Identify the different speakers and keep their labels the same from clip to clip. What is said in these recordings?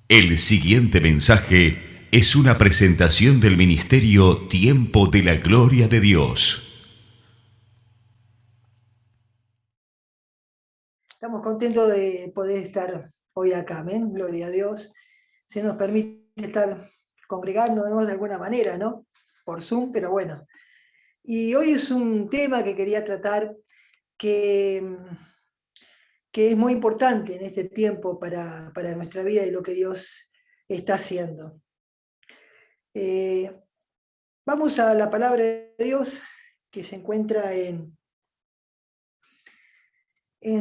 Speaker 1: El siguiente mensaje es una presentación del ministerio Tiempo de la Gloria de Dios.
Speaker 2: Estamos contentos de poder estar hoy acá, amén, gloria a Dios. Se nos permite estar congregándonos de alguna manera, ¿no? Por Zoom, pero bueno. Y hoy es un tema que quería tratar que, que es muy importante en este tiempo para nuestra vida y lo que Dios está haciendo. Vamos a la palabra de Dios que se encuentra en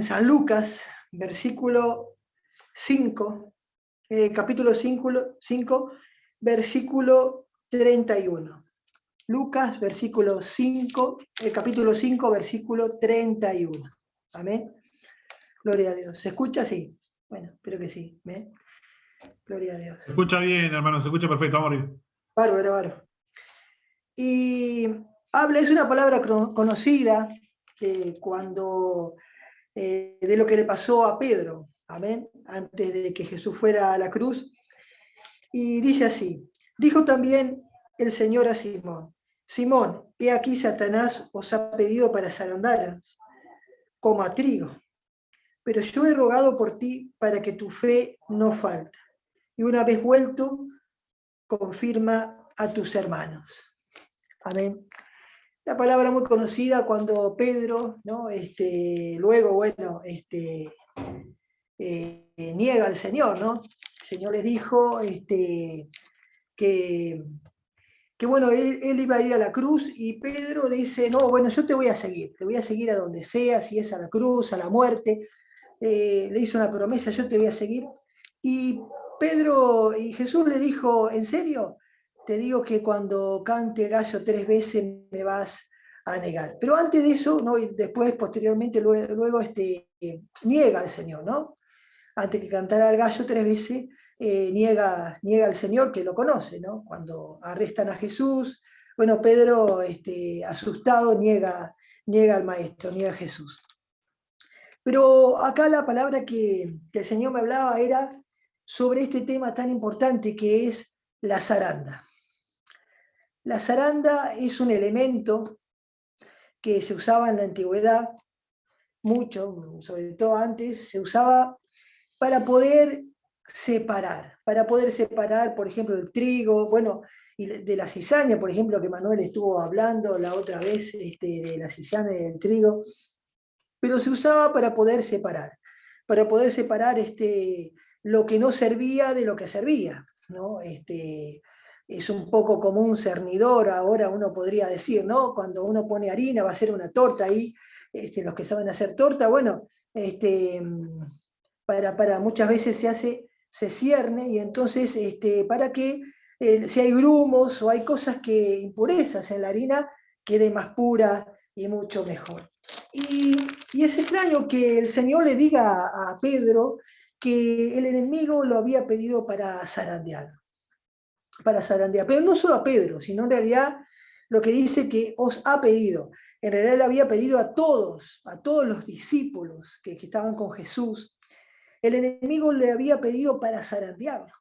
Speaker 2: San Lucas, versículo 5, capítulo 5, versículo 31. Lucas, capítulo 5, versículo 31. Amén. Gloria a Dios. ¿Se escucha? Sí. Bueno, espero que sí. ¿Ven? Gloria a Dios.
Speaker 3: Se escucha bien, hermano, se escucha perfecto, amor.
Speaker 2: Bárbaro, bárbaro. Y es una palabra conocida cuando de lo que le pasó a Pedro, amén, antes de que Jesús fuera a la cruz. Y dice así: dijo también el Señor a Simón: Simón, he aquí Satanás os ha pedido para zarandaros como a trigo, pero yo he rogado por ti para que tu fe no falte. Y una vez vuelto, confirma a tus hermanos. Amén. La palabra muy conocida cuando Pedro, ¿no? Luego, bueno, niega al Señor, ¿no? El Señor les dijo que bueno, él iba a ir a la cruz y Pedro dice: no, bueno, yo te voy a seguir a donde sea, si es a la cruz, a la muerte. Le hizo una promesa: yo te voy a seguir. Y Jesús le dijo: ¿en serio? Te digo que cuando cante el gallo 3 veces me vas a negar. Pero antes de eso, ¿no? Y después, posteriormente, luego niega al Señor, ¿no? Antes que cantara el gallo 3 veces, niega al Señor, que lo conoce, ¿no? Cuando arrestan a Jesús, bueno, Pedro, asustado, niega al Maestro, niega a Jesús. Pero acá la palabra que el Señor me hablaba era sobre este tema tan importante que es la zaranda. La zaranda es un elemento que se usaba en la antigüedad mucho, sobre todo antes, se usaba para poder separar, por ejemplo, el trigo, bueno, y de la cizaña, por ejemplo, que Manuel estuvo hablando la otra vez, de la cizaña y del trigo, pero se usaba para poder separar lo que no servía de lo que servía, ¿no? Es un poco como un cernidor, ahora uno podría decir, ¿no? Cuando uno pone harina, va a hacer una torta ahí, los que saben hacer torta, bueno, para muchas veces se cierne, y entonces para que si hay grumos o hay impurezas en la harina, quede más pura y mucho mejor. Y es extraño que el Señor le diga a Pedro que el enemigo lo había pedido para zarandear, pero no solo a Pedro, sino en realidad lo que dice que os ha pedido. En realidad le había pedido a todos los discípulos que estaban con Jesús. El enemigo le había pedido para zarandearlo.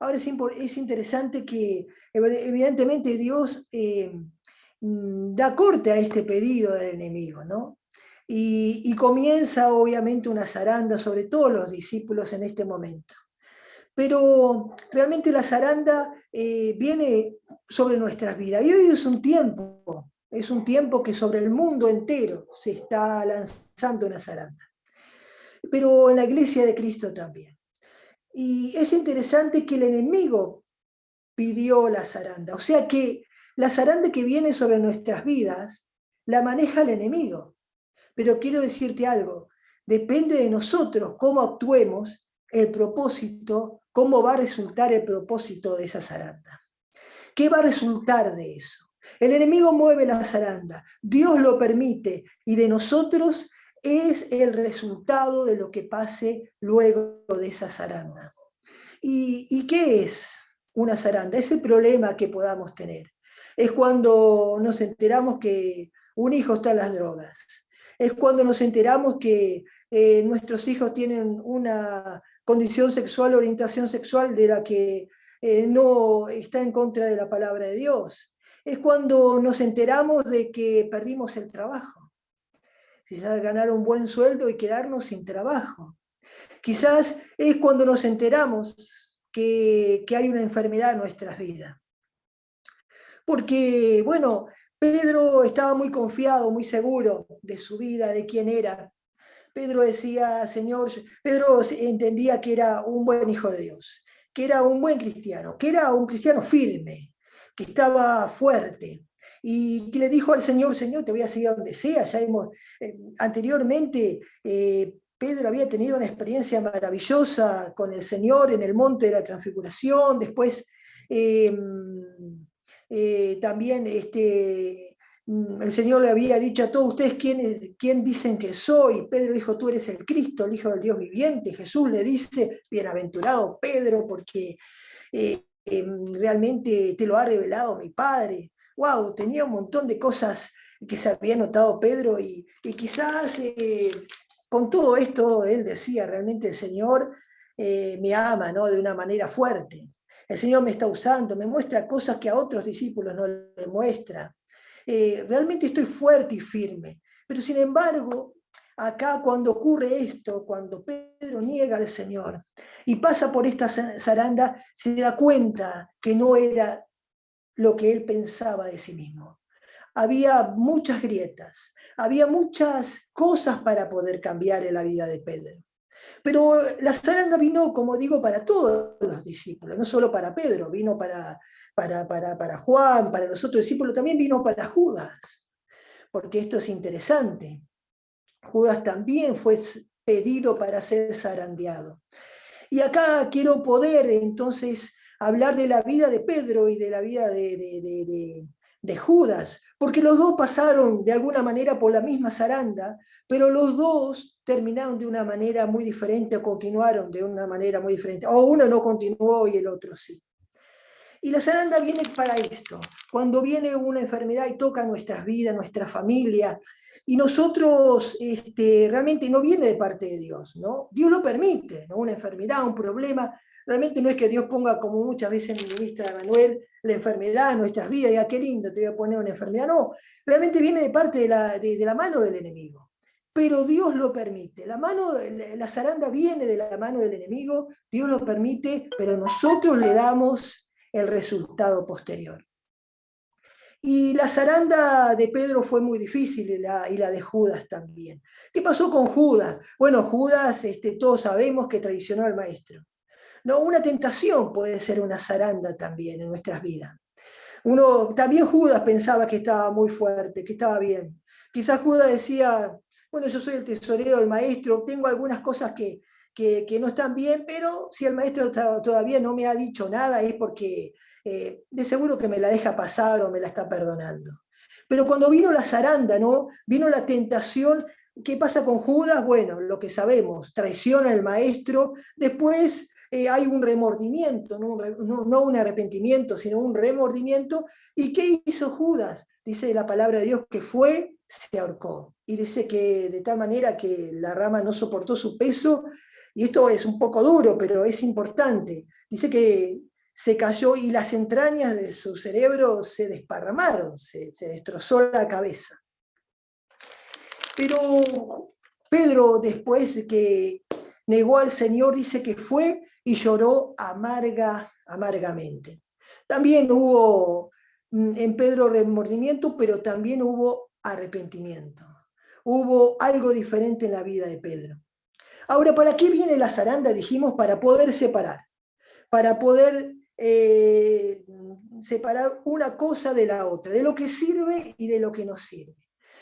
Speaker 2: Ahora es interesante que evidentemente Dios da corte a este pedido del enemigo, ¿no? Y comienza obviamente una zaranda sobre todos los discípulos en este momento. Pero realmente la zaranda viene sobre nuestras vidas. Y hoy es un tiempo que sobre el mundo entero se está lanzando una zaranda. Pero en la iglesia de Cristo también. Y es interesante que el enemigo pidió la zaranda. O sea que la zaranda que viene sobre nuestras vidas la maneja el enemigo. Pero quiero decirte algo: depende de nosotros cómo actuemos, cómo va a resultar el propósito de esa zaranda. ¿Qué va a resultar de eso? El enemigo mueve la zaranda, Dios lo permite, y de nosotros es el resultado de lo que pase luego de esa zaranda. ¿Y qué es una zaranda? Es el problema que podamos tener. Es cuando nos enteramos que un hijo está en las drogas. Es cuando nos enteramos que nuestros hijos tienen una condición sexual, orientación sexual de la que no está en contra de la palabra de Dios. Es cuando nos enteramos de que perdimos el trabajo. Quizás ganar un buen sueldo y quedarnos sin trabajo. Quizás es cuando nos enteramos que hay una enfermedad en nuestras vidas. Porque, bueno, Pedro estaba muy confiado, muy seguro de su vida, de quién era. Pedro decía, Señor, Pedro entendía que era un buen hijo de Dios, que era un buen cristiano, que era un cristiano firme, que estaba fuerte. Y que le dijo al Señor, Señor, te voy a seguir a donde sea. Ya anteriormente Pedro había tenido una experiencia maravillosa con el Señor en el monte de la transfiguración. Después también el Señor le había dicho a todos ustedes quién dicen que soy. Pedro dijo, tú eres el Cristo, el Hijo del Dios viviente. Jesús le dice, bienaventurado Pedro, porque realmente te lo ha revelado mi Padre. Wow, tenía un montón de cosas que se había notado Pedro y quizás con todo esto él decía, realmente el Señor me ama, ¿no? De una manera fuerte. El Señor me está usando, me muestra cosas que a otros discípulos no le muestra. Realmente estoy fuerte y firme. Pero sin embargo, acá cuando ocurre esto, cuando Pedro niega al Señor y pasa por esta zaranda, se da cuenta que no era lo que él pensaba de sí mismo. Había muchas grietas, había muchas cosas para poder cambiar en la vida de Pedro. Pero la zaranda vino, como digo, para todos los discípulos, no solo para Pedro, vino para Juan, para los otros discípulos, también vino para Judas, porque esto es interesante. Judas también fue pedido para ser zarandeado. Y acá quiero poder entonces hablar de la vida de Pedro y de la vida de Judas, porque los dos pasaron de alguna manera por la misma zaranda, pero los dos terminaron de una manera muy diferente o continuaron de una manera muy diferente, o uno no continuó y el otro sí. Y la zaranda viene para esto, cuando viene una enfermedad y toca nuestras vidas, nuestra familia, y nosotros realmente no viene de parte de Dios, ¿no? Dios lo permite, ¿no? Una enfermedad, un problema, realmente no es que Dios ponga, como muchas veces mi ministra Manuel, la enfermedad en nuestras vidas, y ah, qué lindo, te voy a poner una enfermedad, no, realmente viene de parte de la mano del enemigo. Pero Dios lo permite, la zaranda viene de la mano del enemigo, Dios lo permite, pero nosotros le damos el resultado posterior. Y la zaranda de Pedro fue muy difícil y la de Judas también. ¿Qué pasó con Judas? Bueno, Judas, todos sabemos que traicionó al maestro. No, una tentación puede ser una zaranda también en nuestras vidas. También Judas pensaba que estaba muy fuerte, que estaba bien. Quizás Judas decía, bueno, yo soy el tesorero del maestro, tengo algunas cosas que no están bien, pero si el maestro todavía no me ha dicho nada es porque de seguro que me la deja pasar o me la está perdonando. Pero cuando vino la zaranda, ¿no? Vino la tentación. ¿Qué pasa con Judas? Bueno, lo que sabemos, traiciona al maestro, después hay un remordimiento, no un arrepentimiento, sino un remordimiento. ¿Y qué hizo Judas? Dice la palabra de Dios que fue, se ahorcó. Y dice que de tal manera que la rama no soportó su peso, y esto es un poco duro, pero es importante. Dice que se cayó y las entrañas de su cerebro se desparramaron, se destrozó la cabeza. Pero Pedro, después que negó al Señor, dice que fue y lloró amargamente. También hubo en Pedro remordimiento, pero también hubo arrepentimiento. Hubo algo diferente en la vida de Pedro. Ahora, ¿para qué viene la zaranda? Dijimos, para poder separar, para poder separar una cosa de la otra, de lo que sirve y de lo que no sirve.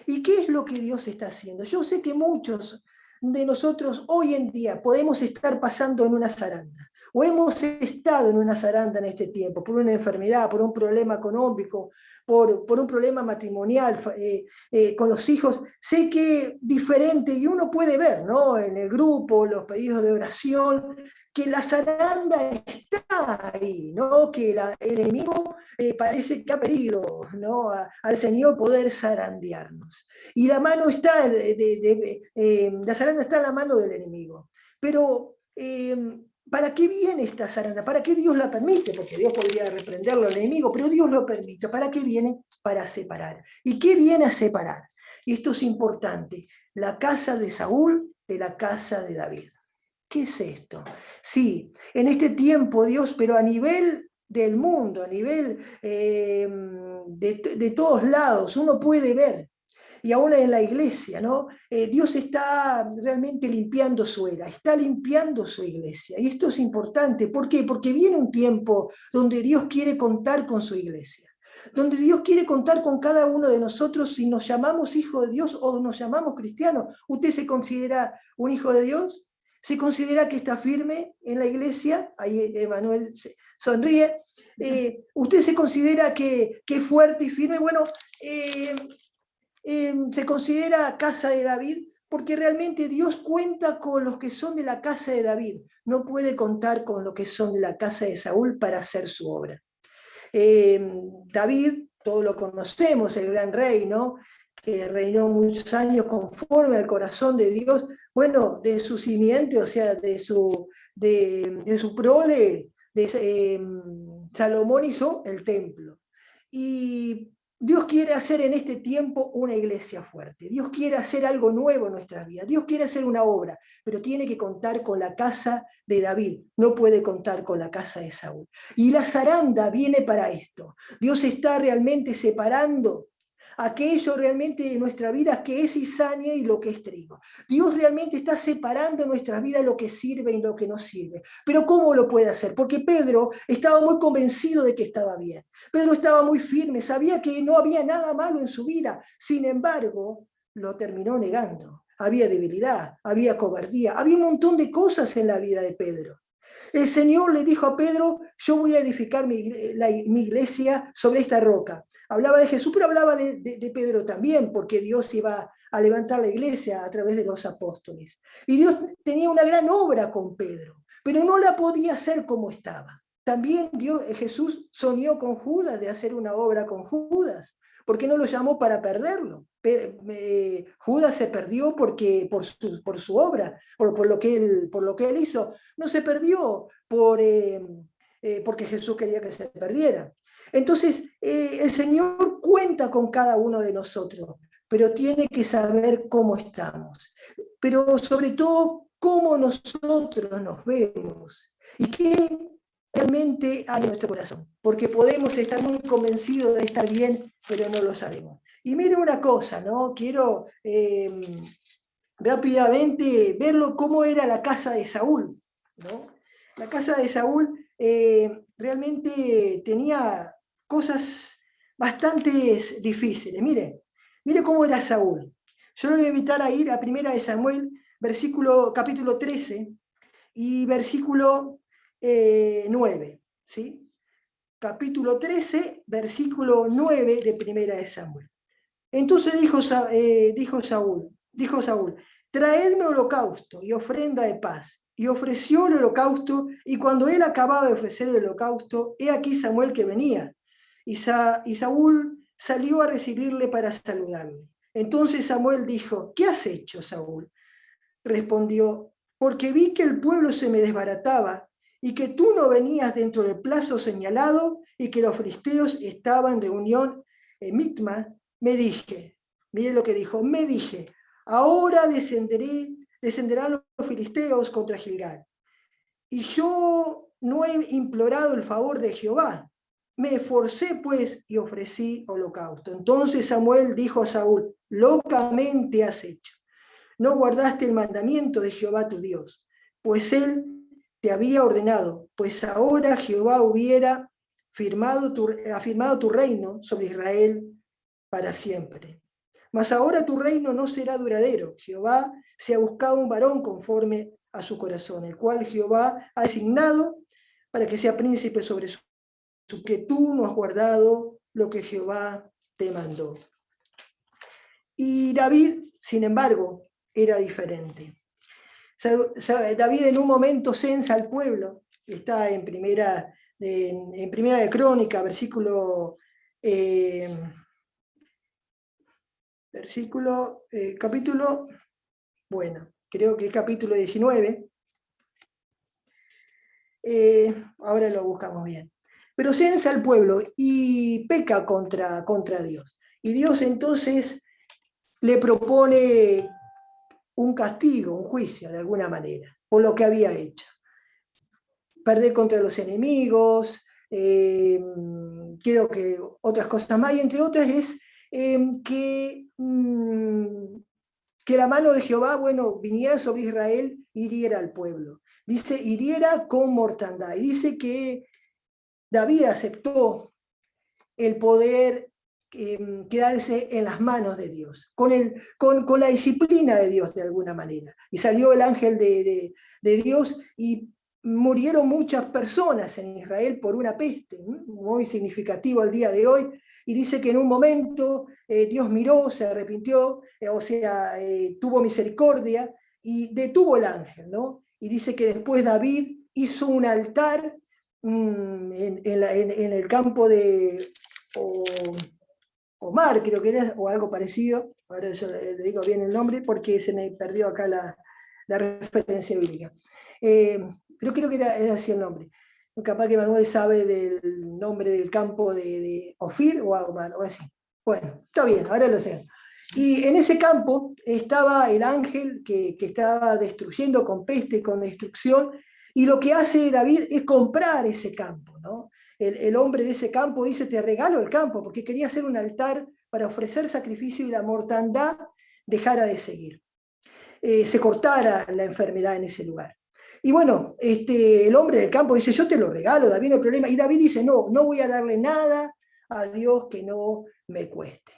Speaker 2: ¿Y qué es lo que Dios está haciendo? Yo sé que muchos de nosotros hoy en día podemos estar pasando en una zaranda, o hemos estado en una zaranda en este tiempo, por una enfermedad, por un problema económico, por un problema matrimonial con los hijos. Sé que diferente, y uno puede ver, ¿no? En el grupo, los pedidos de oración, que la zaranda está ahí, ¿no? Que el enemigo parece que ha pedido, ¿no? al Señor poder zarandearnos. Y la mano está, la zaranda está en la mano del enemigo. Pero ¿Para qué viene esta zaranda? ¿Para qué Dios la permite? Porque Dios podría reprenderlo al enemigo, pero Dios lo permite. ¿Para qué viene? Para separar. ¿Y qué viene a separar? Y esto es importante. La casa de Saúl de la casa de David. ¿Qué es esto? Sí, en este tiempo Dios, pero a nivel del mundo, a nivel de todos lados, uno puede ver, y ahora en la iglesia, ¿no? Dios está realmente limpiando su era, está limpiando su iglesia. Y esto es importante. ¿Por qué? Porque viene un tiempo donde Dios quiere contar con su iglesia, donde Dios quiere contar con cada uno de nosotros si nos llamamos hijos de Dios o nos llamamos cristianos. ¿Usted se considera un hijo de Dios? ¿Se considera que está firme en la iglesia? Ahí Emanuel sonríe. ¿Usted se considera que es fuerte y firme? Bueno, se considera casa de David porque realmente Dios cuenta con los que son de la casa de David, no puede contar con los que son de la casa de Saúl para hacer su obra. David, todos lo conocemos, el gran rey, ¿no? Que reinó muchos años conforme al corazón de Dios, bueno, de su simiente, o sea, de su prole, Salomón hizo el templo. Y Dios quiere hacer en este tiempo una iglesia fuerte. Dios quiere hacer algo nuevo en nuestras vidas. Dios quiere hacer una obra, pero tiene que contar con la casa de David. No puede contar con la casa de Saúl. Y la zaranda viene para esto. Dios está realmente separando aquello realmente de nuestra vida que es cizaña y lo que es trigo. Dios realmente está separando en nuestras vidas lo que sirve y lo que no sirve. Pero ¿cómo lo puede hacer? Porque Pedro estaba muy convencido de que estaba bien. Pedro estaba muy firme, sabía que no había nada malo en su vida. Sin embargo, lo terminó negando. Había debilidad, había cobardía, había un montón de cosas en la vida de Pedro. El Señor le dijo a Pedro, yo voy a edificar mi iglesia sobre esta roca. Hablaba de Jesús, pero hablaba de Pedro también, porque Dios iba a levantar la iglesia a través de los apóstoles. Y Dios tenía una gran obra con Pedro, pero no la podía hacer como estaba. También Jesús soñó con Judas de hacer una obra con Judas. ¿Por qué no lo llamó para perderlo? Judas se perdió por su obra, por lo que él hizo. No se perdió porque Jesús quería que se perdiera. Entonces, el Señor cuenta con cada uno de nosotros, pero tiene que saber cómo estamos. Pero sobre todo, cómo nosotros nos vemos y qué realmente hay en nuestro corazón. Porque podemos estar muy convencidos de estar bien, pero no lo sabemos. Y mire una cosa, ¿no? Quiero rápidamente verlo cómo era la casa de Saúl, ¿no? La casa de Saúl realmente tenía cosas bastante difíciles. Mire cómo era Saúl. Yo lo voy a invitar a ir a 1 de Samuel, capítulo 13 y versículo 9, ¿sí? Capítulo 13, versículo 9 de 1 de Samuel. Entonces dijo Saúl, traedme holocausto y ofrenda de paz. Y ofreció el holocausto, y cuando él acababa de ofrecer el holocausto, he aquí Samuel que venía. Y Saúl salió a recibirle para saludarle. Entonces Samuel dijo, ¿qué has hecho, Saúl? Respondió, porque vi que el pueblo se me desbarataba, y que tú no venías dentro del plazo señalado, y que los filisteos estaban en reunión en Micma. Me dije, mire lo que dijo, me dije, ahora descenderán los filisteos contra Gilgal. Y yo no he implorado el favor de Jehová. Me esforcé pues y ofrecí holocausto. Entonces Samuel dijo a Saúl, locamente has hecho. No guardaste el mandamiento de Jehová tu Dios, pues él te había ordenado, pues ahora Jehová hubiera afirmado tu reino sobre Israel para siempre. Mas ahora tu reino no será duradero. Jehová se ha buscado un varón conforme a su corazón, el cual Jehová ha designado para que sea príncipe sobre su que tú no has guardado lo que Jehová te mandó. Y David, sin embargo, era diferente. David en un momento censa al pueblo, está en primera de Crónica, capítulo, creo que es capítulo 19, ahora lo buscamos bien. Pero censa al pueblo y peca contra Dios. Y Dios entonces le propone un castigo, un juicio de alguna manera, por lo que había hecho. Perder contra los enemigos, creo que otras cosas más, y entre otras es que la mano de Jehová, bueno, viniera sobre Israel, hiriera al pueblo. Dice, hiriera con mortandad. Y dice que David aceptó el poder quedarse en las manos de Dios, con la disciplina de Dios de alguna manera. Y salió el ángel de Dios y murieron muchas personas en Israel por una peste, muy significativo al día de hoy, y dice que en un momento Dios miró, se arrepintió, tuvo misericordia y detuvo el ángel, ¿no? Y dice que después David hizo un altar en el campo de Omar, creo que era, o algo parecido, ahora yo le digo bien el nombre porque se me perdió acá la referencia bíblica. Pero creo que era así el nombre. Capaz que Manuel sabe del nombre del campo de Ofir o Omar, o así. Bueno, está bien, ahora lo sé. Y en ese campo estaba el ángel que estaba destruyendo con peste, con destrucción, y lo que hace David es comprar ese campo, ¿no? El hombre de ese campo dice, te regalo el campo, porque quería hacer un altar para ofrecer sacrificio y la mortandad dejara de seguir. Se cortara la enfermedad en ese lugar. Y bueno, el hombre del campo dice, yo te lo regalo, David, no hay problema. Y David dice, no voy a darle nada a Dios que no me cueste.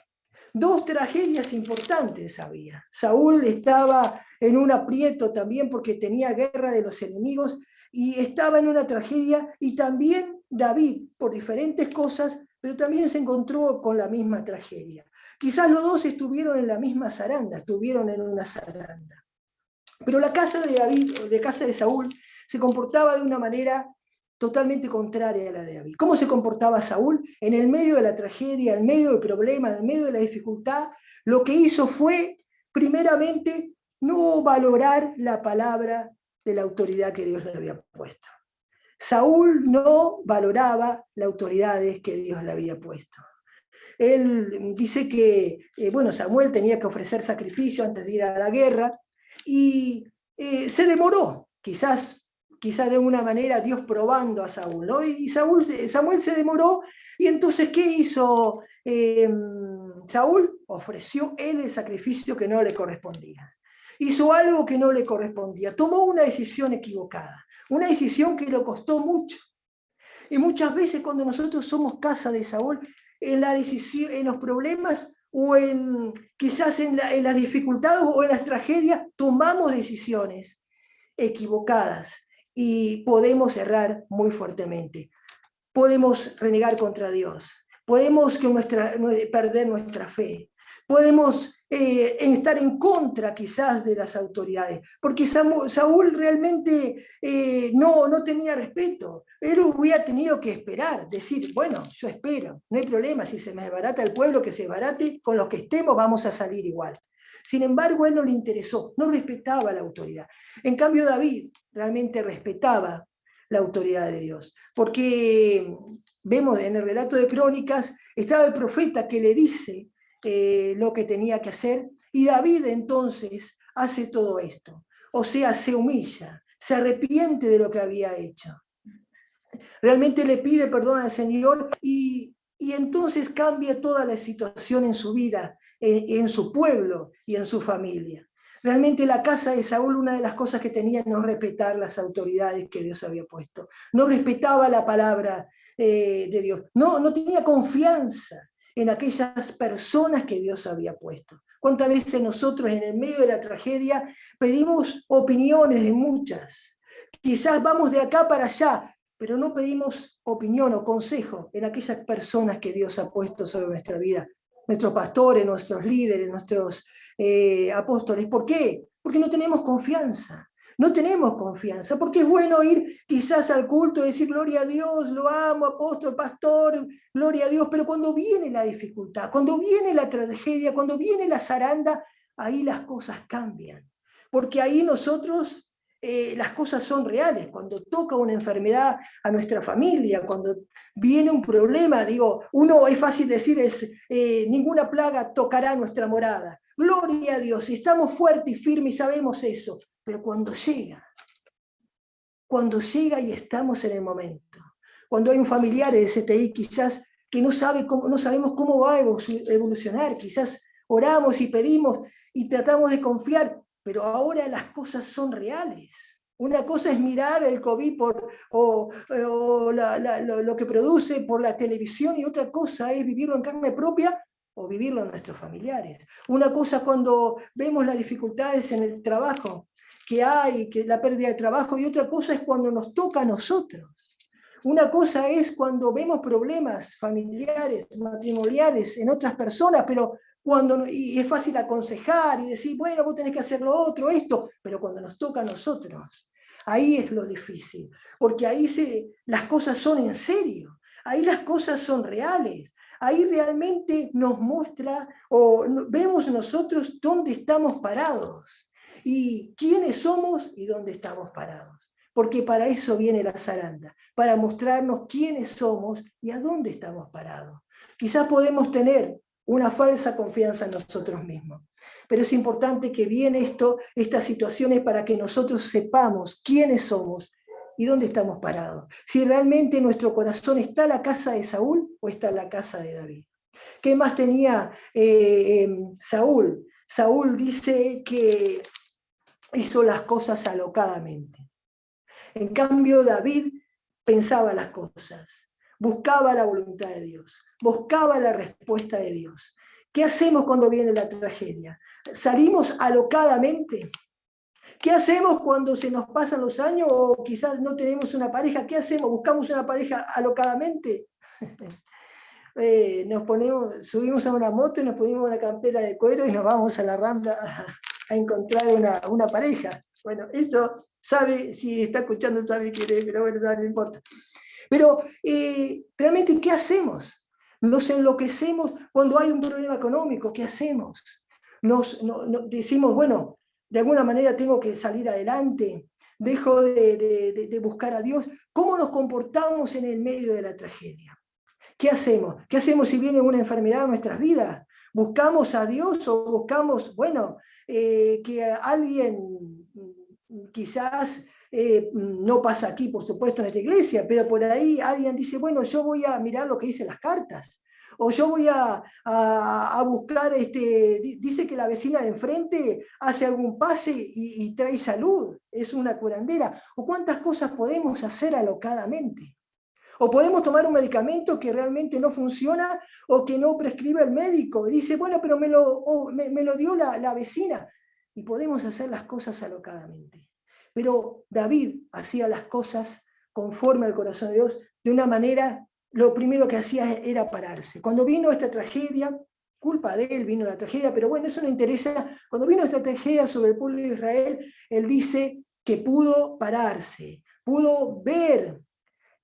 Speaker 2: Dos tragedias importantes había. Saúl estaba en un aprieto también porque tenía guerra de los enemigos y estaba en una tragedia, y también David, por diferentes cosas, pero también se encontró con la misma tragedia. Quizás los dos estuvieron en la misma zaranda, estuvieron en una zaranda. Pero la casa de David, de casa de Saúl, se comportaba de una manera totalmente contraria a la de David. ¿Cómo se comportaba Saúl? En el medio de la tragedia, en medio del problema, en el medio de la dificultad, lo que hizo fue, primeramente, no valorar la palabra de la autoridad que Dios le había puesto. Saúl no valoraba las autoridades que Dios le había puesto. Él dice que, Samuel tenía que ofrecer sacrificio antes de ir a la guerra, y se demoró, quizás de una manera Dios probando a Saúl, ¿no? Y Samuel se demoró, y entonces, ¿qué hizo Saúl? Ofreció él el sacrificio que no le correspondía. Hizo algo que no le correspondía, tomó una decisión equivocada, una decisión que le costó mucho. Y muchas veces cuando nosotros somos casa de Saúl, en la decisión, en los problemas o quizás en las dificultades o en las tragedias, tomamos decisiones equivocadas y podemos errar muy fuertemente. Podemos renegar contra Dios, podemos perder nuestra fe, podemos estar en contra quizás de las autoridades, porque Saúl realmente no tenía respeto. Él hubiera tenido que esperar, decir, bueno, yo espero, no hay problema, si se me desbarata el pueblo, que se desbarate, con los que estemos vamos a salir igual. Sin embargo, a él no le interesó, no respetaba la autoridad. En cambio, David realmente respetaba la autoridad de Dios, porque vemos en el relato de Crónicas, estaba el profeta que le dice lo que tenía que hacer, y David entonces hace todo esto. O sea, se humilla, se arrepiente de lo que había hecho. Realmente le pide perdón al Señor, y entonces cambia toda la situación en su vida, en su pueblo y en su familia. Realmente la casa de Saúl, una de las cosas que tenía, no respetar las autoridades que Dios había puesto. No respetaba la palabra de Dios. No tenía confianza en aquellas personas que Dios había puesto. ¿Cuántas veces nosotros en el medio de la tragedia pedimos opiniones de muchas? Quizás vamos de acá para allá, pero no pedimos opinión o consejo en aquellas personas que Dios ha puesto sobre nuestra vida. Nuestros pastores, nuestros líderes, nuestros apóstoles. ¿Por qué? Porque no tenemos confianza. No tenemos confianza, porque es bueno ir quizás al culto y decir gloria a Dios, lo amo, apóstol, pastor, gloria a Dios, pero cuando viene la dificultad, cuando viene la tragedia, cuando viene la zaranda, ahí las cosas cambian. Porque ahí nosotros las cosas son reales. Cuando toca una enfermedad a nuestra familia, cuando viene un problema, digo, uno es fácil decir, ninguna plaga tocará nuestra morada. Gloria a Dios, si estamos fuertes y firmes y sabemos eso, pero cuando llega y estamos en el momento, cuando hay un familiar en el CTI quizás que no sabemos cómo va a evolucionar, quizás oramos y pedimos y tratamos de confiar, pero ahora las cosas son reales. Una cosa es mirar el COVID lo que produce por la televisión, y otra cosa es vivirlo en carne propia o vivirlo en nuestros familiares. Una cosa es cuando vemos las dificultades en el trabajo que hay, que la pérdida de trabajo, y otra cosa es cuando nos toca a nosotros. Una cosa es cuando vemos problemas familiares, matrimoniales en otras personas, pero y es fácil aconsejar y decir, bueno, vos tenés que hacer lo otro, esto, pero cuando nos toca a nosotros, ahí es lo difícil, porque ahí las cosas son en serio, ahí las cosas son reales, ahí realmente nos muestra o vemos nosotros dónde estamos parados y quiénes somos y dónde estamos parados. Porque para eso viene la zaranda, para mostrarnos quiénes somos y a dónde estamos parados. Quizás podemos tener una falsa confianza en nosotros mismos, pero es importante que viene estas situaciones para que nosotros sepamos quiénes somos y dónde estamos parados. Si realmente nuestro corazón está en la casa de Saúl o está en la casa de David. ¿Qué más tenía Saúl? Saúl dice que hizo las cosas alocadamente. En cambio, David pensaba las cosas, buscaba la voluntad de Dios, buscaba la respuesta de Dios. ¿Qué hacemos cuando viene la tragedia? ¿Salimos alocadamente? ¿Qué hacemos cuando se nos pasan los años o quizás no tenemos una pareja? ¿Qué hacemos? ¿Buscamos una pareja alocadamente? Subimos a una moto y nos ponemos una campera de cuero y nos vamos a la Rambla a encontrar una pareja. Bueno, eso si está escuchando sabe quién es, pero bueno, no importa. Pero realmente, ¿qué hacemos? Nos enloquecemos cuando hay un problema económico, ¿qué hacemos? Decimos, bueno, de alguna manera tengo que salir adelante, dejo de buscar a Dios. ¿Cómo nos comportamos en el medio de la tragedia? ¿Qué hacemos? ¿Qué hacemos si viene una enfermedad a nuestras vidas? ¿Buscamos a Dios o buscamos, que alguien quizás no pasa aquí, por supuesto, en esta iglesia, pero por ahí alguien dice, bueno, yo voy a mirar lo que dicen las cartas, o yo voy a buscar, dice que la vecina de enfrente hace algún pase y trae salud, es una curandera, o cuántas cosas podemos hacer alocadamente. O podemos tomar un medicamento que realmente no funciona o que no prescribe el médico. Y dice, bueno, pero me lo dio la vecina. Y podemos hacer las cosas alocadamente. Pero David hacía las cosas conforme al corazón de Dios de una manera, lo primero que hacía era pararse. Cuando vino esta tragedia, culpa de él vino la tragedia, pero bueno, eso no interesa. Cuando vino esta tragedia sobre el pueblo de Israel, él dice que pudo pararse, pudo ver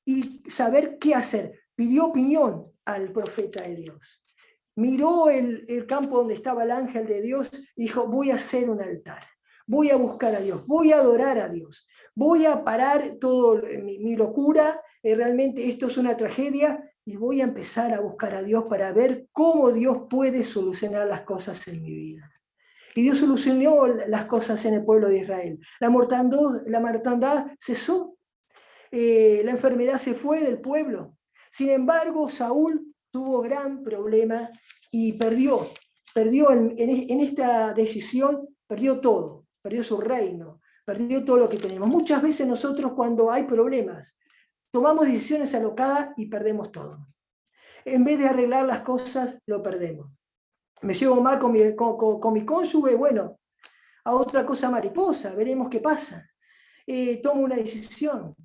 Speaker 2: y saber qué hacer. Pidió opinión al profeta de Dios. Miró el campo donde estaba el ángel de Dios y dijo, voy a hacer un altar, voy a buscar a Dios, voy a adorar a Dios, voy a parar toda mi locura, realmente esto es una tragedia, y voy a empezar a buscar a Dios para ver cómo Dios puede solucionar las cosas en mi vida. Y Dios solucionó las cosas en el pueblo de Israel. La mortandad cesó. La enfermedad se fue del pueblo. Sin embargo, Saúl tuvo gran problema y perdió en esta decisión, perdió todo, perdió su reino, perdió todo lo que tenemos. Muchas veces nosotros, cuando hay problemas, tomamos decisiones alocadas y perdemos todo. En vez de arreglar las cosas, lo perdemos. Me llevo mal con mi cónyuge, bueno, a otra cosa mariposa, veremos qué pasa. Tomo una decisión.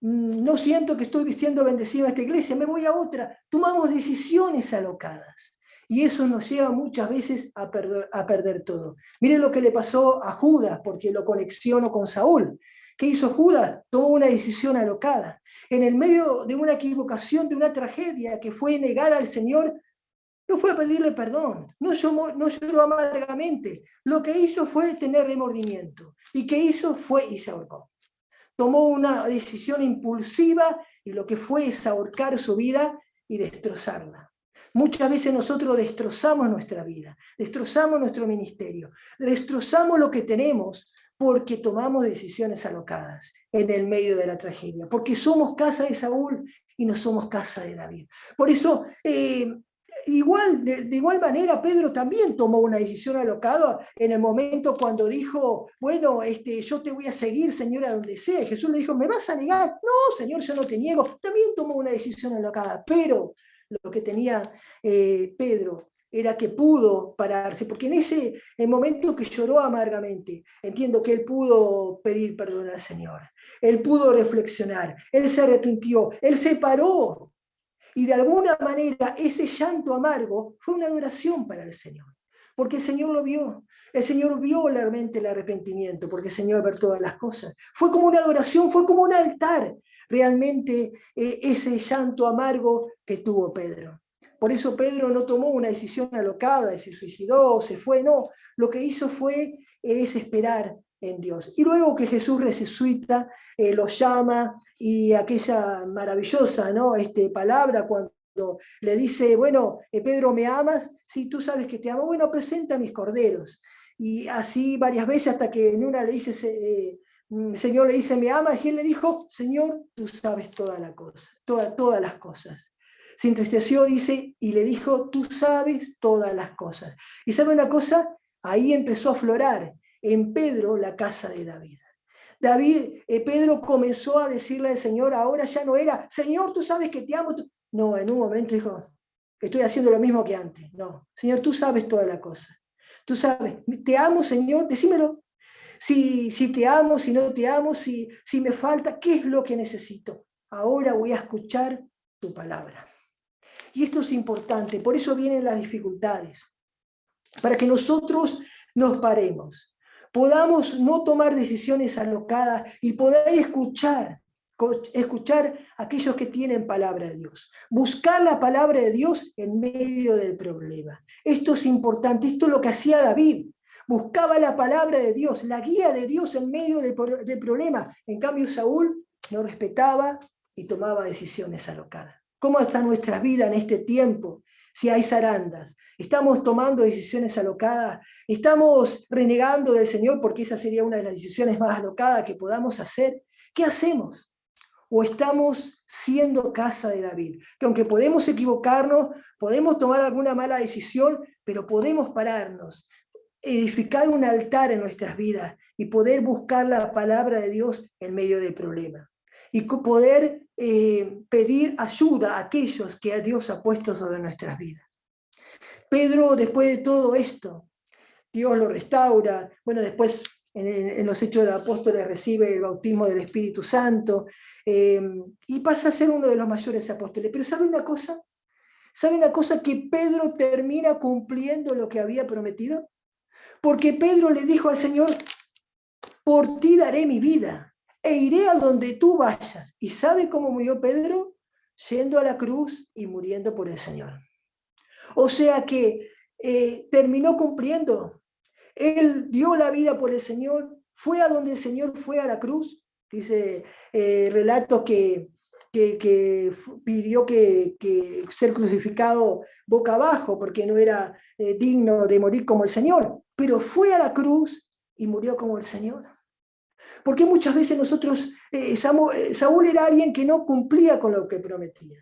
Speaker 2: No siento que estoy siendo bendecido en esta iglesia, me voy a otra. Tomamos decisiones alocadas y eso nos lleva muchas veces a perder todo. Miren lo que le pasó a Judas, porque lo conexiono con Saúl. ¿Qué hizo Judas? Tomó una decisión alocada. En el medio de una equivocación, de una tragedia que fue negar al Señor, No fue a pedirle perdón, no lloró amargamente. Lo que hizo fue tener remordimiento. ¿Y qué hizo? Fue y se ahorcó. Tomó una decisión impulsiva y lo que fue es ahorcar su vida y destrozarla. Muchas veces nosotros destrozamos nuestra vida, destrozamos nuestro ministerio, destrozamos lo que tenemos porque tomamos decisiones alocadas en el medio de la tragedia, porque somos casa de Saúl y no somos casa de David. Por eso, de igual manera, Pedro también tomó una decisión alocada en el momento cuando dijo, bueno, yo te voy a seguir, Señor, a donde sea. Jesús le dijo, ¿me vas a negar? No, Señor, yo no te niego. También tomó una decisión alocada, pero lo que tenía Pedro era que pudo pararse, porque en ese momento que lloró amargamente, entiendo que él pudo pedir perdón al Señor, él pudo reflexionar, él se arrepintió, él se paró. Y de alguna manera ese llanto amargo fue una adoración para el Señor, porque el Señor lo vio. El Señor vio realmente el arrepentimiento, porque el Señor ve todas las cosas. Fue como una adoración, fue como un altar, realmente ese llanto amargo que tuvo Pedro. Por eso Pedro no tomó una decisión alocada, se suicidó, se fue, no. Lo que hizo fue esperar en Dios. Y luego que Jesús resucita, lo llama y aquella maravillosa, ¿no? Palabra cuando le dice, bueno, Pedro, ¿me amas? Sí, tú sabes que te amo. Bueno, presenta mis corderos. Y así varias veces hasta que en una le dice, Señor le dice, ¿me amas? Y él le dijo, Señor, tú sabes todas las cosas. Se entristeció, dice, y le dijo, tú sabes todas las cosas. Y ¿sabe una cosa? Ahí empezó a aflorar en Pedro la casa de David. Pedro comenzó a decirle al Señor, ahora ya no era, Señor, tú sabes que te amo. No, en un momento dijo, estoy haciendo lo mismo que antes. No, Señor, tú sabes todas las cosas. Tú sabes, te amo, Señor, decímelo. Si te amo, si no te amo, si me falta, ¿qué es lo que necesito? Ahora voy a escuchar tu palabra. Y esto es importante, por eso vienen las dificultades, para que nosotros nos paremos, podamos no tomar decisiones alocadas y poder escuchar a aquellos que tienen palabra de Dios, buscar la palabra de Dios en medio del problema. Esto es importante, esto es lo que hacía David, buscaba la palabra de Dios, la guía de Dios en medio del problema. En cambio, Saúl no respetaba y tomaba decisiones alocadas. ¿Cómo está nuestra vida en este tiempo? Si hay zarandas, estamos tomando decisiones alocadas, estamos renegando del Señor porque esa sería una de las decisiones más alocadas que podamos hacer. ¿Qué hacemos? ¿O estamos siendo casa de David? Que aunque podemos equivocarnos, podemos tomar alguna mala decisión, pero podemos pararnos, edificar un altar en nuestras vidas y poder buscar la palabra de Dios en medio del problema. Y poder pedir ayuda a aquellos que Dios ha puesto sobre nuestras vidas. Pedro, después de todo esto, Dios lo restaura. Bueno, después en los Hechos de los Apóstoles recibe el bautismo del Espíritu Santo y pasa a ser uno de los mayores apóstoles. Pero ¿sabe una cosa? ¿Sabe una cosa? Que Pedro termina cumpliendo lo que había prometido. Porque Pedro le dijo al Señor, por ti daré mi vida e iré a donde tú vayas. ¿Y sabe cómo murió Pedro? Yendo a la cruz y muriendo por el Señor. O sea que terminó cumpliendo. Él dio la vida por el Señor, fue a donde el Señor fue a la cruz. Dice relatos que pidió que ser crucificado boca abajo porque no era digno de morir como el Señor, pero fue a la cruz y murió como el Señor. Porque muchas veces nosotros, Saúl era alguien que no cumplía con lo que prometía.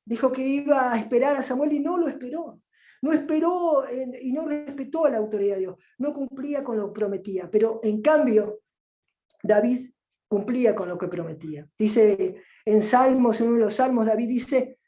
Speaker 2: Dijo que iba a esperar a Samuel y no lo esperó. No esperó y no respetó a la autoridad de Dios. No cumplía con lo que prometía. Pero en cambio, David cumplía con lo que prometía. Dice en Salmos, en uno de los Salmos, David dice,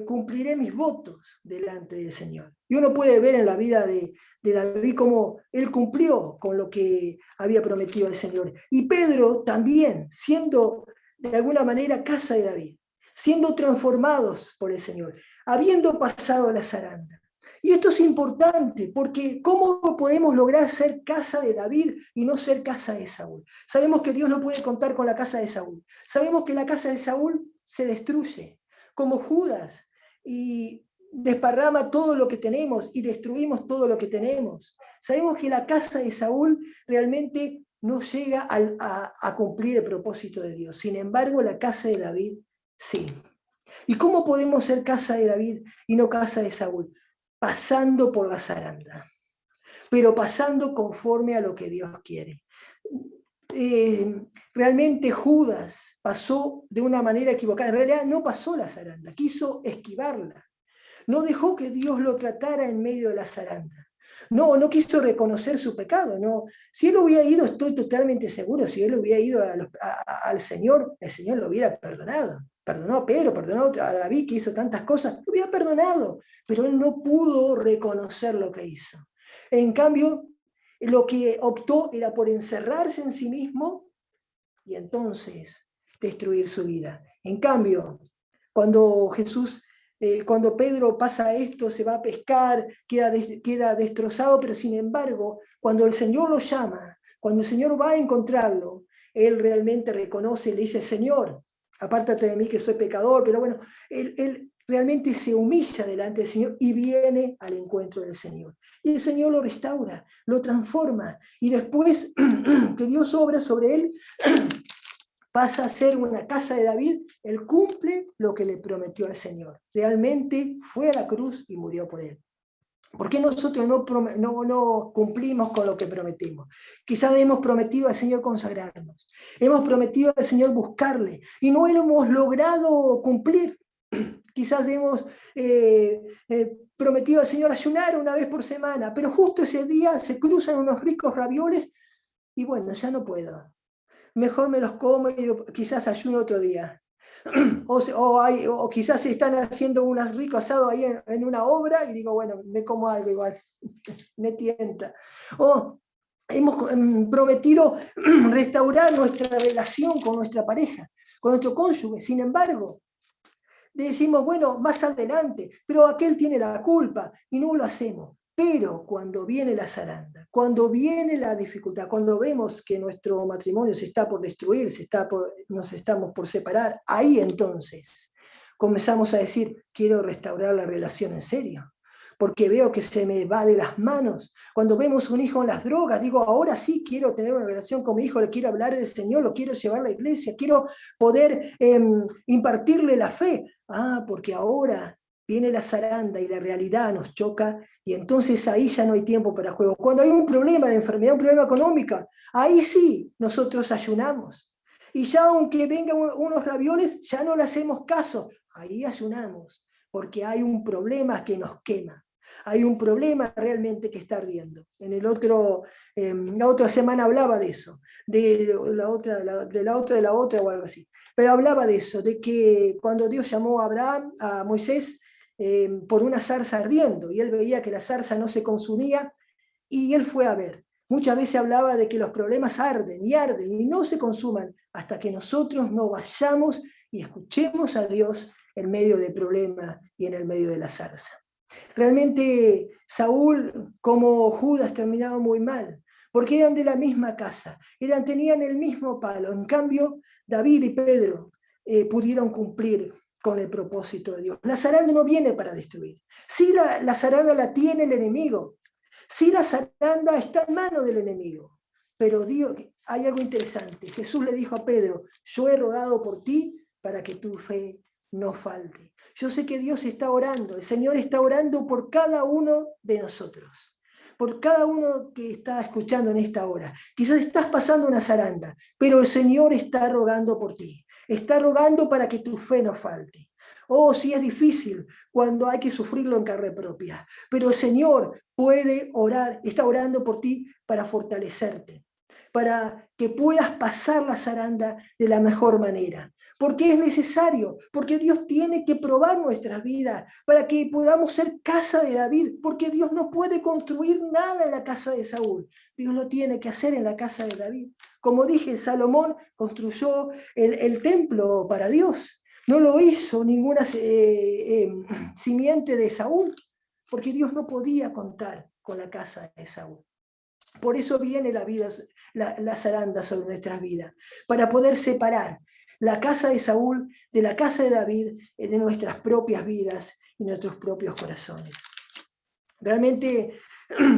Speaker 2: cumpliré mis votos delante del Señor. Y uno puede ver en la vida de David cómo él cumplió con lo que había prometido al Señor. Y Pedro también, siendo de alguna manera casa de David, siendo transformados por el Señor, habiendo pasado la zaranda. Y esto es importante, porque ¿cómo podemos lograr ser casa de David y no ser casa de Saúl? Sabemos que Dios no puede contar con la casa de Saúl. Sabemos que la casa de Saúl se destruye, como Judas. Y desparrama todo lo que tenemos y destruimos todo lo que tenemos. Sabemos que la casa de Saúl realmente no llega a cumplir el propósito de Dios. Sin embargo, la casa de David sí. ¿Y cómo podemos ser casa de David y no casa de Saúl? Pasando por la zaranda, pero pasando conforme a lo que Dios quiere. Realmente Judas pasó de una manera equivocada. En realidad no pasó la zaranda, quiso esquivarla. No dejó que Dios lo tratara en medio de la zaranda. No quiso reconocer su pecado. No. Si él hubiera ido, estoy totalmente seguro, si él hubiera ido al Señor, el Señor lo hubiera perdonado. Perdonó a Pedro, perdonó a David que hizo tantas cosas, lo hubiera perdonado, pero él no pudo reconocer lo que hizo. En cambio, lo que optó era por encerrarse en sí mismo y entonces destruir su vida. En cambio, cuando Pedro pasa esto, se va a pescar, queda destrozado, pero sin embargo, cuando el Señor lo llama, cuando el Señor va a encontrarlo, él realmente reconoce y le dice, Señor, apártate de mí que soy pecador, pero bueno, él realmente se humilla delante del Señor y viene al encuentro del Señor. Y el Señor lo restaura, lo transforma, y después que Dios obra sobre él, pasa a ser una casa de David, él cumple lo que le prometió al Señor. Realmente fue a la cruz y murió por él. ¿Por qué nosotros no cumplimos con lo que prometimos? Quizás hemos prometido al Señor consagrarnos, hemos prometido al Señor buscarle y no lo hemos logrado cumplir. Quizás hemos prometido al Señor ayunar una vez por semana, pero justo ese día se cruzan unos ricos ravioles y bueno, ya no puedo. Mejor me los como y quizás ayuno otro día. O quizás se están haciendo unos ricos asados ahí en una obra y digo, bueno, me como algo igual, me tienta. O hemos prometido restaurar nuestra relación con nuestra pareja, con nuestro cónyuge. Sin embargo, decimos, bueno, más adelante, pero aquel tiene la culpa y no lo hacemos. Pero cuando viene la zaranda, cuando viene la dificultad, cuando vemos que nuestro matrimonio se está por destruir, nos estamos por separar, ahí entonces comenzamos a decir, quiero restaurar la relación en serio, porque veo que se me va de las manos. Cuando vemos un hijo en las drogas, digo, ahora sí quiero tener una relación con mi hijo, le quiero hablar del Señor, lo quiero llevar a la iglesia, quiero poder impartirle la fe. Porque ahora viene la zaranda y la realidad nos choca y entonces ahí ya no hay tiempo para juego. Cuando hay un problema de enfermedad, un problema económico, ahí sí nosotros ayunamos. Y ya aunque vengan unos ravioles, ya no le hacemos caso. Ahí ayunamos, porque hay un problema que nos quema. Hay un problema realmente que está ardiendo. La otra semana hablaba de eso, de la otra o algo así. Pero hablaba de eso, de que cuando Dios llamó a Moisés, por una zarza ardiendo, y él veía que la zarza no se consumía, y él fue a ver. Muchas veces hablaba de que los problemas arden y no se consuman hasta que nosotros no vayamos y escuchemos a Dios en medio del problema y en el medio de la zarza. Realmente Saúl como Judas terminaron muy mal, porque eran de la misma casa, tenían el mismo palo. En cambio, David y Pedro pudieron cumplir con el propósito de Dios. La zaranda no viene para destruir. Sí, la zaranda la tiene el enemigo. Sí, la zaranda está en manos del enemigo. Pero Dios, hay algo interesante. Jesús le dijo a Pedro, yo he rogado por ti para que tu fe no falte. Yo sé que Dios está orando, el Señor está orando por cada uno de nosotros, por cada uno que está escuchando en esta hora. Quizás estás pasando una zaranda, pero el Señor está rogando por ti, está rogando para que tu fe no falte. Sí es difícil cuando hay que sufrirlo en carne propia, pero el Señor puede orar, está orando por ti para fortalecerte, para que puedas pasar la zaranda de la mejor manera. Porque es necesario, porque Dios tiene que probar nuestras vidas para que podamos ser casa de David, porque Dios no puede construir nada en la casa de Saúl. Dios lo tiene que hacer en la casa de David. Como dije, Salomón construyó el templo para Dios. No lo hizo ninguna simiente de Saúl, porque Dios no podía contar con la casa de Saúl. Por eso viene la zaranda sobre nuestras vidas, para poder separar la casa de Saúl, de la casa de David, de nuestras propias vidas y nuestros propios corazones. Realmente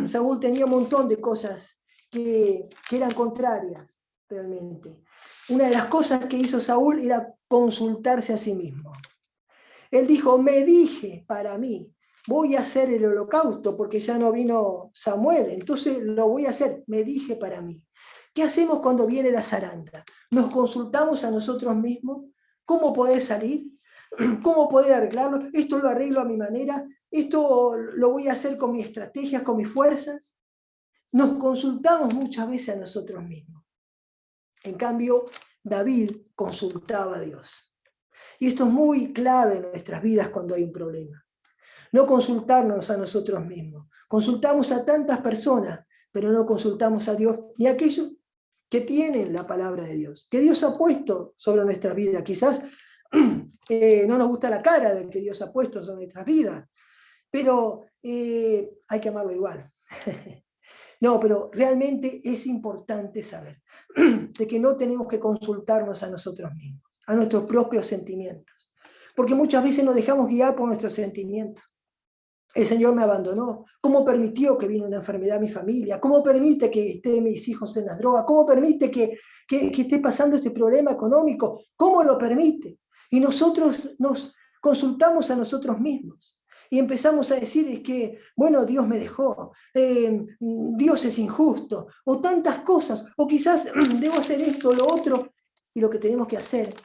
Speaker 2: Saúl tenía un montón de cosas que eran contrarias, realmente. Una de las cosas que hizo Saúl era consultarse a sí mismo. Él dijo, me dije para mí, voy a hacer el holocausto porque ya no vino Samuel, entonces lo voy a hacer, me dije para mí. ¿Qué hacemos cuando viene la zaranda? ¿Nos consultamos a nosotros mismos? ¿Cómo poder salir? ¿Cómo poder arreglarlo? ¿Esto lo arreglo a mi manera? ¿Esto lo voy a hacer con mis estrategias, con mis fuerzas? Nos consultamos muchas veces a nosotros mismos. En cambio, David consultaba a Dios. Y esto es muy clave en nuestras vidas cuando hay un problema. No consultarnos a nosotros mismos. Consultamos a tantas personas, pero no consultamos a Dios ni a aquellos que tienen la palabra de Dios, que Dios ha puesto sobre nuestras vidas. Quizás no nos gusta la cara del que Dios ha puesto sobre nuestras vidas, pero hay que amarlo igual. No, pero realmente es importante saber de que no tenemos que consultarnos a nosotros mismos, a nuestros propios sentimientos, porque muchas veces nos dejamos guiar por nuestros sentimientos. El Señor me abandonó. ¿Cómo permitió que vino una enfermedad a mi familia? ¿Cómo permite que estén mis hijos en las drogas? ¿Cómo permite que esté pasando este problema económico? ¿Cómo lo permite? Y nosotros nos consultamos a nosotros mismos y empezamos a decir es que, bueno, Dios me dejó, Dios es injusto, o tantas cosas, o quizás debo hacer esto o lo otro. Y lo que tenemos que hacer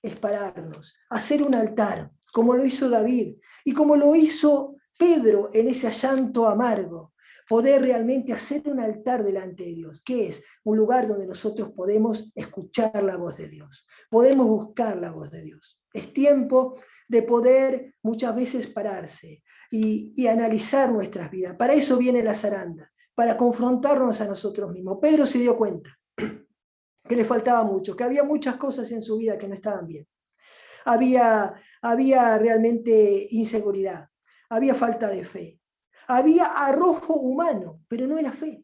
Speaker 2: es pararnos, hacer un altar, como lo hizo David y como lo hizo Pedro en ese llanto amargo, poder realmente hacer un altar delante de Dios, que es un lugar donde nosotros podemos escuchar la voz de Dios, podemos buscar la voz de Dios. Es tiempo de poder muchas veces pararse y analizar nuestras vidas. Para eso viene la zaranda, para confrontarnos a nosotros mismos. Pedro se dio cuenta que le faltaba mucho, que había muchas cosas en su vida que no estaban bien. Había realmente inseguridad. Había falta de fe. Había arrojo humano, pero no era fe.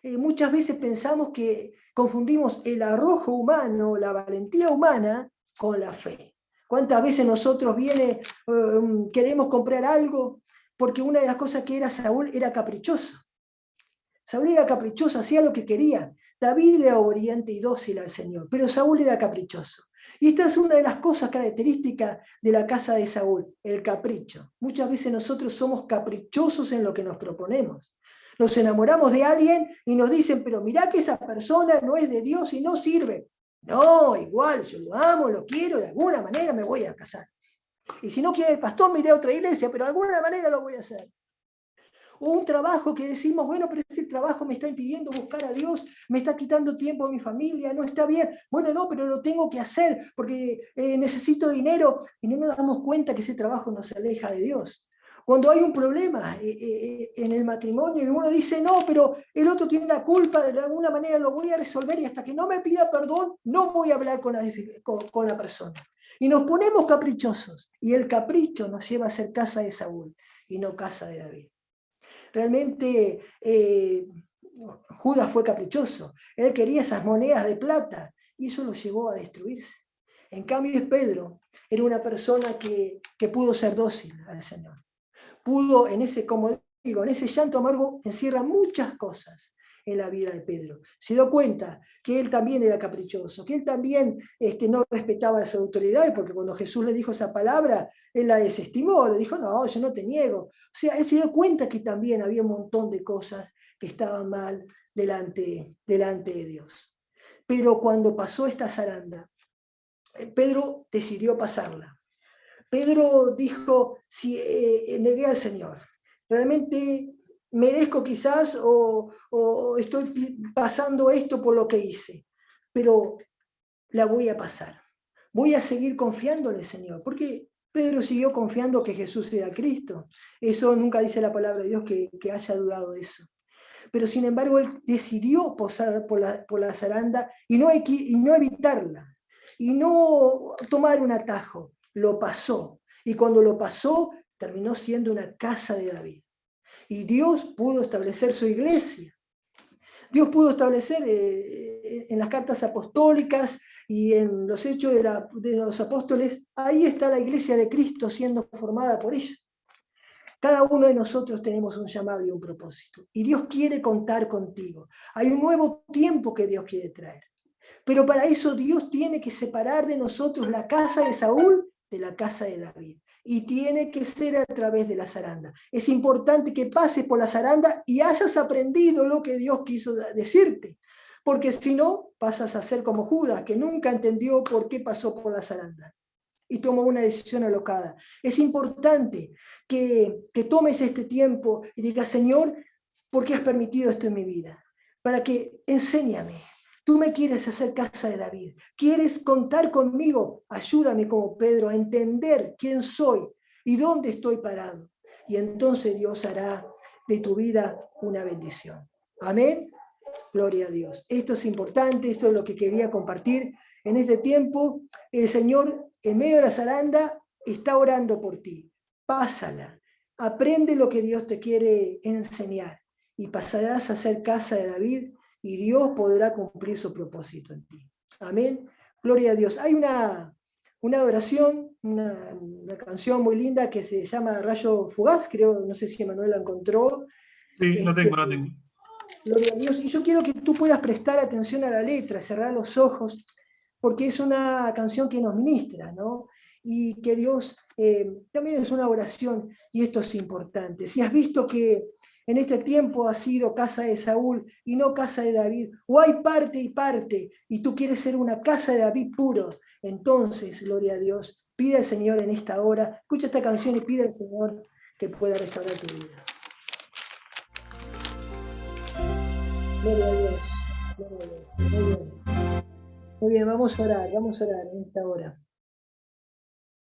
Speaker 2: Muchas veces pensamos que confundimos el arrojo humano, la valentía humana, con la fe. ¿Cuántas veces nosotros queremos comprar algo? Porque una de las cosas que era Saúl era caprichoso. Saúl era caprichoso, hacía lo que quería. David era obediente y dócil al Señor, pero Saúl era caprichoso. Y esta es una de las cosas características de la casa de Saúl, el capricho. Muchas veces nosotros somos caprichosos en lo que nos proponemos. Nos enamoramos de alguien y nos dicen, pero mirá que esa persona no es de Dios y no sirve. No, igual, yo lo amo, lo quiero, de alguna manera me voy a casar. Y si no quiere el pastor, me iré a otra iglesia, pero de alguna manera lo voy a hacer. O un trabajo que decimos, bueno, pero este trabajo me está impidiendo buscar a Dios, me está quitando tiempo a mi familia, no está bien. Bueno, no, pero lo tengo que hacer porque necesito dinero. Y no nos damos cuenta que ese trabajo nos aleja de Dios. Cuando hay un problema en el matrimonio y uno dice, no, pero el otro tiene la culpa, de alguna manera lo voy a resolver y hasta que no me pida perdón, no voy a hablar con la persona. Y nos ponemos caprichosos y el capricho nos lleva a ser casa de Saúl y no casa de David. Realmente Judas fue caprichoso. Él quería esas monedas de plata y eso lo llevó a destruirse. En cambio, Pedro era una persona que pudo ser dócil al Señor. Pudo, como digo, en ese llanto amargo encierra muchas cosas en la vida de Pedro. Se dio cuenta que él también era caprichoso, que él también no respetaba a sus autoridades, porque cuando Jesús le dijo esa palabra, él la desestimó, le dijo, no, yo no te niego. O sea, él se dio cuenta que también había un montón de cosas que estaban mal delante de Dios. Pero cuando pasó esta zaranda, Pedro decidió pasarla. Pedro dijo, si negué al Señor, realmente merezco quizás o estoy pasando esto por lo que hice, pero la voy a pasar. Voy a seguir confiándole, Señor, porque Pedro siguió confiando que Jesús era Cristo. Eso nunca dice la palabra de Dios que haya dudado de eso. Pero sin embargo, él decidió pasar por la zaranda y no evitarla, y no tomar un atajo. Lo pasó. Y cuando lo pasó, terminó siendo una casa de David. Y Dios pudo establecer su iglesia. Dios pudo establecer en las cartas apostólicas y en los hechos de los apóstoles, ahí está la iglesia de Cristo siendo formada por ellos. Cada uno de nosotros tenemos un llamado y un propósito. Y Dios quiere contar contigo. Hay un nuevo tiempo que Dios quiere traer. Pero para eso Dios tiene que separar de nosotros la casa de Saúl de la casa de David. Y tiene que ser a través de la zaranda. Es importante que pases por la zaranda y hayas aprendido lo que Dios quiso decirte. Porque si no, pasas a ser como Judas, que nunca entendió por qué pasó por la zaranda y tomó una decisión alocada. Es importante que tomes este tiempo y digas, Señor, ¿por qué has permitido esto en mi vida? Para que enséñame. Tú me quieres hacer casa de David. ¿Quieres contar conmigo? Ayúdame como Pedro a entender quién soy y dónde estoy parado. Y entonces Dios hará de tu vida una bendición. Amén. Gloria a Dios. Esto es importante, esto es lo que quería compartir en este tiempo. El Señor, en medio de la zaranda, está orando por ti. Pásala. Aprende lo que Dios te quiere enseñar y pasarás a ser casa de David y Dios podrá cumplir su propósito en ti. Amén. Gloria a Dios. Hay una adoración, una canción muy linda que se llama Rayo Fugaz, creo, no sé si Emanuel la encontró.
Speaker 3: Sí, la tengo.
Speaker 2: Gloria a Dios. Y yo quiero que tú puedas prestar atención a la letra, cerrar los ojos, porque es una canción que nos ministra, ¿no? Y que Dios también es una oración, y esto es importante. Si has visto que en este tiempo ha sido casa de Saúl y no casa de David, o hay parte y parte, y tú quieres ser una casa de David puro, entonces, gloria a Dios, pide al Señor en esta hora, escucha esta canción y pide al Señor que pueda restaurar tu vida. Gloria a Dios. Gloria a Dios. Muy bien. Muy bien, vamos a orar en esta hora.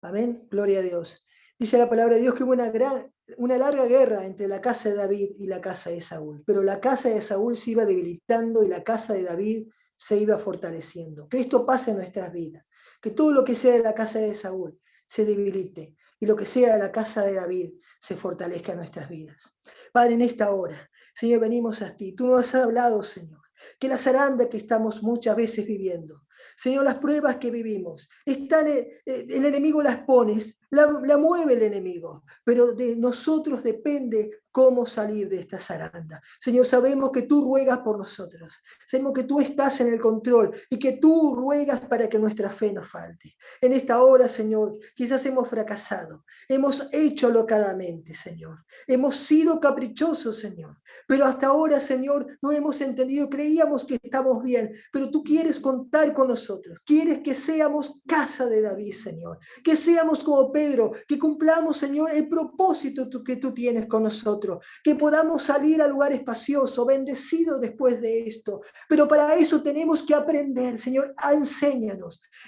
Speaker 2: Amén. Gloria a Dios. Dice la palabra de Dios que hubo una larga guerra entre la casa de David y la casa de Saúl. Pero la casa de Saúl se iba debilitando y la casa de David se iba fortaleciendo. Que esto pase en nuestras vidas. Que todo lo que sea de la casa de Saúl se debilite y lo que sea de la casa de David se fortalezca en nuestras vidas. Padre, en esta hora, Señor, venimos a ti. Tú nos has hablado, Señor, que la zaranda que estamos muchas veces viviendo, Señor, las pruebas que vivimos, el enemigo las pones, la mueve el enemigo, pero de nosotros depende cómo salir de esta zaranda. Señor, sabemos que tú ruegas por nosotros, sabemos que tú estás en el control y que tú ruegas para que nuestra fe no falte. En esta hora, Señor, quizás hemos fracasado, hemos hecho alocadamente, Señor, hemos sido caprichosos, Señor, pero hasta ahora, Señor, no hemos entendido, creíamos que estamos bien, pero tú quieres contar con nosotros, quieres que seamos casa de David, Señor, que seamos como Pedro, que cumplamos, Señor, el propósito que tú tienes con nosotros, que podamos salir a lugar espacioso, bendecidos después de esto, pero para eso tenemos que aprender, Señor,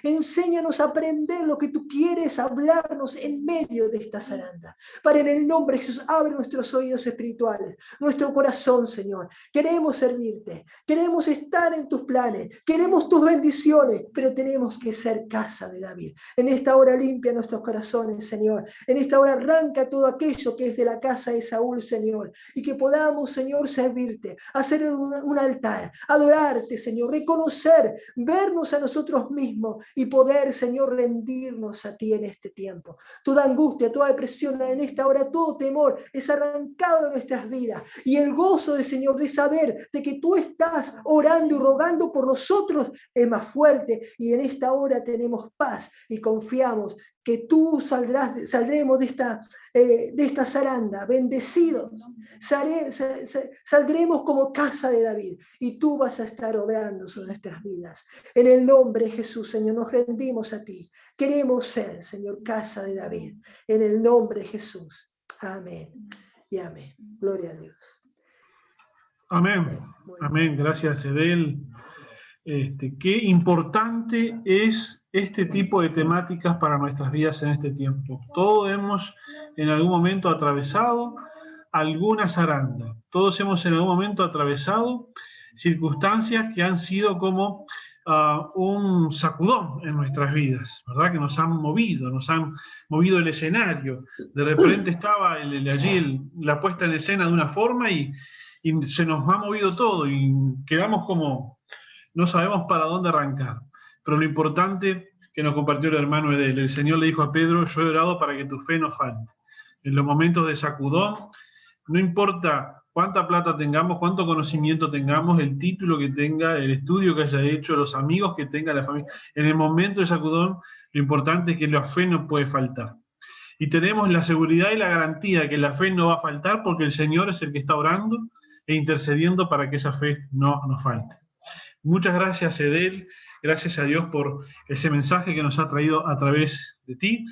Speaker 2: enséñanos a aprender lo que tú quieres hablarnos en medio de esta zaranda. Para en el nombre de Jesús, abre nuestros oídos espirituales, nuestro corazón, Señor. Queremos servirte, queremos estar en tus planes, queremos tus bendiciones, pero tenemos que ser casa de David. En esta hora limpia nuestros corazones, Señor. En esta hora arranca todo aquello que es de la casa de Saúl, Señor. Y que podamos, Señor, servirte, hacer un altar, adorarte, Señor, reconocer, vernos a nosotros mismos y poder, Señor, rendirnos a ti en este tiempo. Toda angustia, toda depresión, en esta hora todo temor es arrancado de nuestras vidas. Y el gozo del Señor de saber de que tú estás orando y rogando por nosotros es más fuerte. Y en esta hora tenemos paz y confiamos que tú saldremos de esta zaranda, bendecidos. Saldremos como casa de David y tú vas a estar obrando sobre nuestras vidas. En el nombre de Jesús, Señor, nos rendimos a ti. Queremos ser, Señor, casa de David. En el nombre de Jesús. Amén y amén. Gloria a Dios.
Speaker 3: Amén. Amén. Gracias, Edel. Qué importante es este tipo de temáticas para nuestras vidas en este tiempo. Todos hemos en algún momento atravesado alguna zaranda. Todos hemos en algún momento atravesado circunstancias que han sido como un sacudón en nuestras vidas, ¿verdad? Que nos han movido el escenario. De repente estaba allí la puesta en escena de una forma y y se nos ha movido todo y quedamos como, no sabemos para dónde arrancar. Pero lo importante que nos compartió el hermano Edel, el Señor le dijo a Pedro, yo he orado para que tu fe no falte. En los momentos de sacudón, no importa cuánta plata tengamos, cuánto conocimiento tengamos, el título que tenga, el estudio que haya hecho, los amigos que tenga, la familia, en el momento de sacudón, lo importante es que la fe no puede faltar. Y tenemos la seguridad y la garantía de que la fe no va a faltar porque el Señor es el que está orando e intercediendo para que esa fe no nos falte. Muchas gracias, Edel. Gracias a Dios por ese mensaje que nos ha traído a través de ti.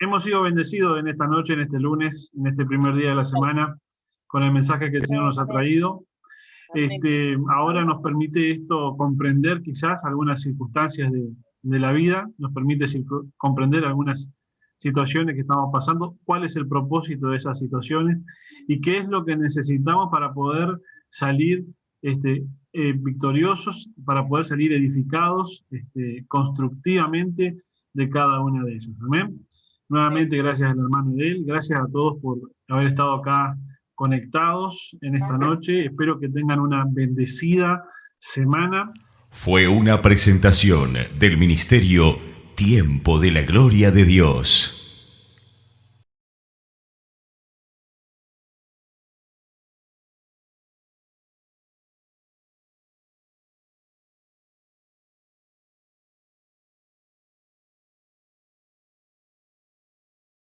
Speaker 3: Hemos sido bendecidos en esta noche, en este lunes, en este primer día de la semana, con el mensaje que el Señor nos ha traído. Ahora nos permite esto comprender quizás algunas circunstancias de la vida, nos permite comprender algunas situaciones que estamos pasando, cuál es el propósito de esas situaciones y qué es lo que necesitamos para poder salir victoriosos, para poder salir edificados constructivamente de cada una de ellas. Amén. Nuevamente, gracias al hermano Edel, gracias a todos por haber estado acá conectados en esta noche. Espero que tengan una bendecida semana.
Speaker 1: Fue una presentación del Ministerio Tiempo de la Gloria de Dios.